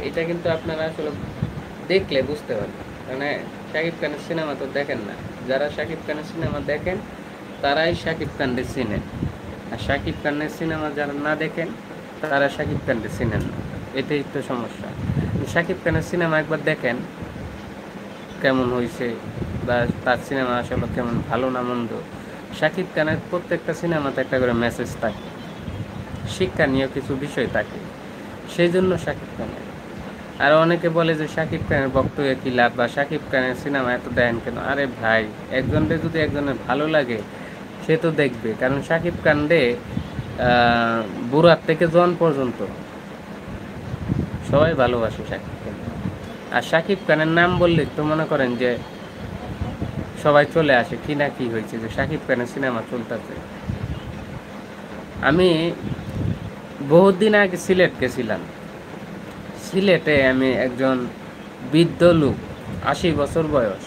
এটা কিন্তু আপনারা আসলে দেখলে বুঝতে পারবেন। মানে শাকিব খানের সিনেমা তো দেখেন না, যারা শাকিব খানের সিনেমা দেখেন তারাই শাকিব খানকে চিনেন, আর শাকিব খানের সিনেমা যারা না দেখেন তারা শাকিব খানকে চিনেন না। এটাই তো সমস্যা। শাকিব খানের সিনেমা একবার দেখেন কেমন হয়েছে, বা তার সিনেমা আসলে কেমন, ভালো না মন্দ। শাকিব খানের প্রত্যেকটা সিনেমাতে একটা করে মেসেজ থাকে, শিক্ষণীয় কিছু বিষয় থাকে, সেই জন্য শাকিব খানের। আর অনেকে বলে যে শাকিব খানের বক্তব্য কি লাভ, বা শাকিব খানের সিনেমা এত দেন কেন? আরে ভাই, একজনকে যদি একজনের ভালো লাগে সে তো দেখবে, কারণ শাকিব খান রে বুড়ার থেকে জন পর্যন্ত সবাই ভালোবাসে শাকিব খান। আর শাকিব খানের নাম বললে তো মনে করেন যে সবাই চলে আসে, কি না কি হয়েছে যে শাকিব খানের সিনেমা চলতেছে। আমি বহুত দিন আগে সিলেট গেছিলাম। সিলেটে আমি একজন বৃদ্ধ লোক, 80 বছর বয়স,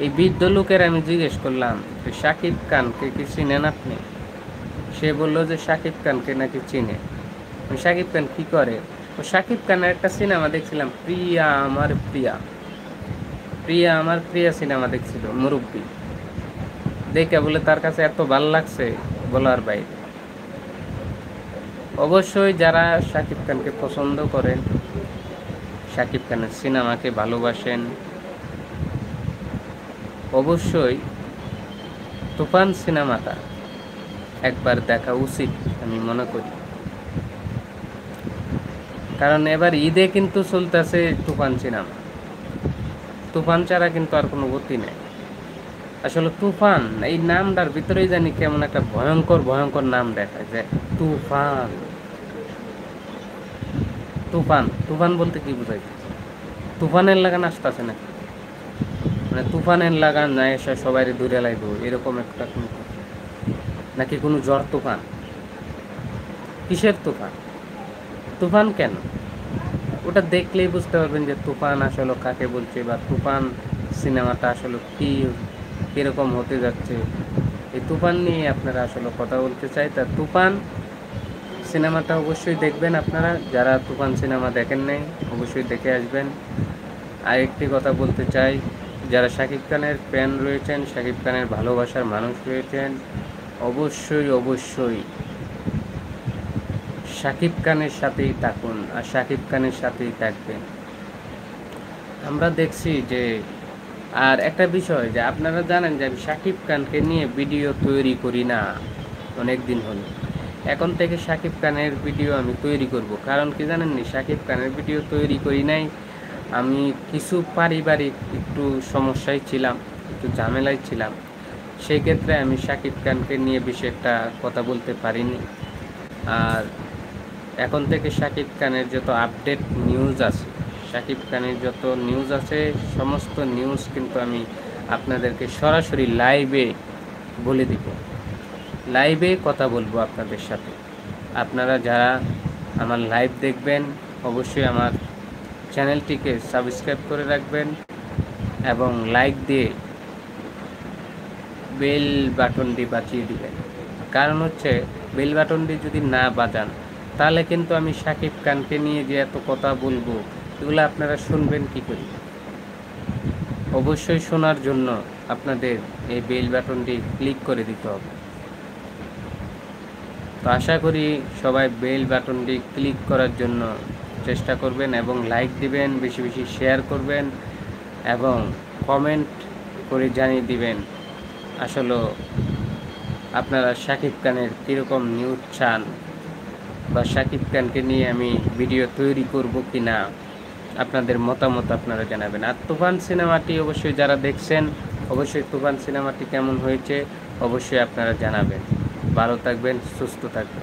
এই বৃদ্ধ লোকের আমি জিজ্ঞেস করলাম যে শাকিব খানকে কি চিনেন আপনি? সে বলল যে শাকিব খানকে নাকি চিনে। শাকিব খান কি করে? ও শাকিব খানের একটা সিনেমা দেখছিলাম, প্রিয়া আমার প্রিয়া, প্রিয়া আমার প্রিয়া সিনেমা দেখছিল মুরব্বী, দেখে বলে তার কাছে এত ভাল লাগছে বলার বাইরে। অবশ্যই যারা শাকিব খানকে পছন্দ করেন, শাকিব খানের সিনেমাকে ভালোবাসেন, অবশ্যই তুফান সিনেমাটা একবার দেখা উচিত আমি মনে করি। কারণ এবার ঈদে কিন্তু চলতেছে তুফান সিনেমা, তুফান ছাড়া কিন্তু আর কোনো গতি নেই। আসলে তুফান এই নামটার ভিতরেই জানি কেমন একটা ভয়ঙ্কর ভয়ঙ্কর নাম দেখায়, যে তুফান। তুফান তুফান বলতে কি বোঝাইছে? তুফানের লাগান আসতেছে নাকি? মানে তুফানের লাগান না এসে সবাই দূরে লাগবে এরকম একটা নাকি কোনো ঝড় তুফান? কিসের তুফান? তুফান কেন? ওটা দেখলেই বুঝতে পারবেন যে তুফান আসলে কাকে বলছে, বা তুফান সিনেমাটা আসলে কি কীরকম হতে যাচ্ছে। এই তুফান নিয়ে আপনারা আসলে কথা বলতে চাই। তা তুফান সিনেমাটা অবশ্যই দেখবেন আপনারা, যারা তুফান সিনেমা দেখেন নাই অবশ্যই দেখে আসবেন। আর একটি কথা বলতে চাই, যারা শাকিব খানের ফ্যান রয়েছেন, শাকিব খানের ভালোবাসার মানুষ রয়েছেন, অবশ্যই অবশ্যই শাকিব খানের সাথেই থাকুন আর শাকিব খানের সাথেই থাকবেন। আমরা দেখছি যে, আর একটা বিষয় যে আপনারা জানেন যে আমি শাকিব খানকে নিয়ে ভিডিও তৈরি করি না অনেক দিন হলো। এখন থেকে শাকিব খানের ভিডিও আমি তৈরি করব। কারণ কি জানেননি, শাকিব খানের ভিডিও তৈরি করি নাই, আমি কিছু পারিবারিক একটু সমস্যায় ছিলাম, একটু ঝামেলায় ছিলাম। সেই ক্ষেত্রে আমি শাকিব খানকে নিয়ে বেশি একটা কথা বলতে পারিনি। আর এখন থেকে শাকিব খানের যত আপডেট নিউজ আছে, শাকিব খানের যত নিউজ আছে, সমস্ত নিউজ কিন্তু আমি আপনাদেরকে সরাসরি লাইভে বলে দিব, লাইভে কথা বলবো আপনাদের সাথে। আপনারা যারা আমার লাইভ দেখবেন অবশ্যই আমার চ্যানেলটিকে সাবস্ক্রাইব করে রাখবেন এবং লাইক দিয়ে বেল বাটনটি বাজিয়ে দিবেন। কারণ হচ্ছে বেল বাটনটি যদি না বাজান তাহলে কিন্তু আমি শাকিব খানকে নিয়ে যে এত কথা বলবো এগুলো আপনারা শুনবেন কী করি। অবশ্যই শোনার জন্য আপনাদের এই বেল বাটনটি ক্লিক করে দিতে হবে। তো আশা করি সবাই বেল বাটনটি ক্লিক করার জন্য চেষ্টা করবেন এবং লাইক দিবেন, বেশি বেশি শেয়ার করবেন এবং কমেন্ট করে জানিয়ে দিবেন আসলে আপনারা শাকিব খানের কীরকম নিউজ চান, বা শাকিব খানকে নিয়ে আমি ভিডিও তৈরি করব কি না, আপনাদের মতামত আপনারা জানাবেন। আর তুফান সিনেমাটি অবশ্যই যারা দেখছেন অবশ্যই তুফান সিনেমাটি কেমন হয়েছে অবশ্যই আপনারা জানাবেন। ভালো থাকবেন, সুস্থ থাকবেন।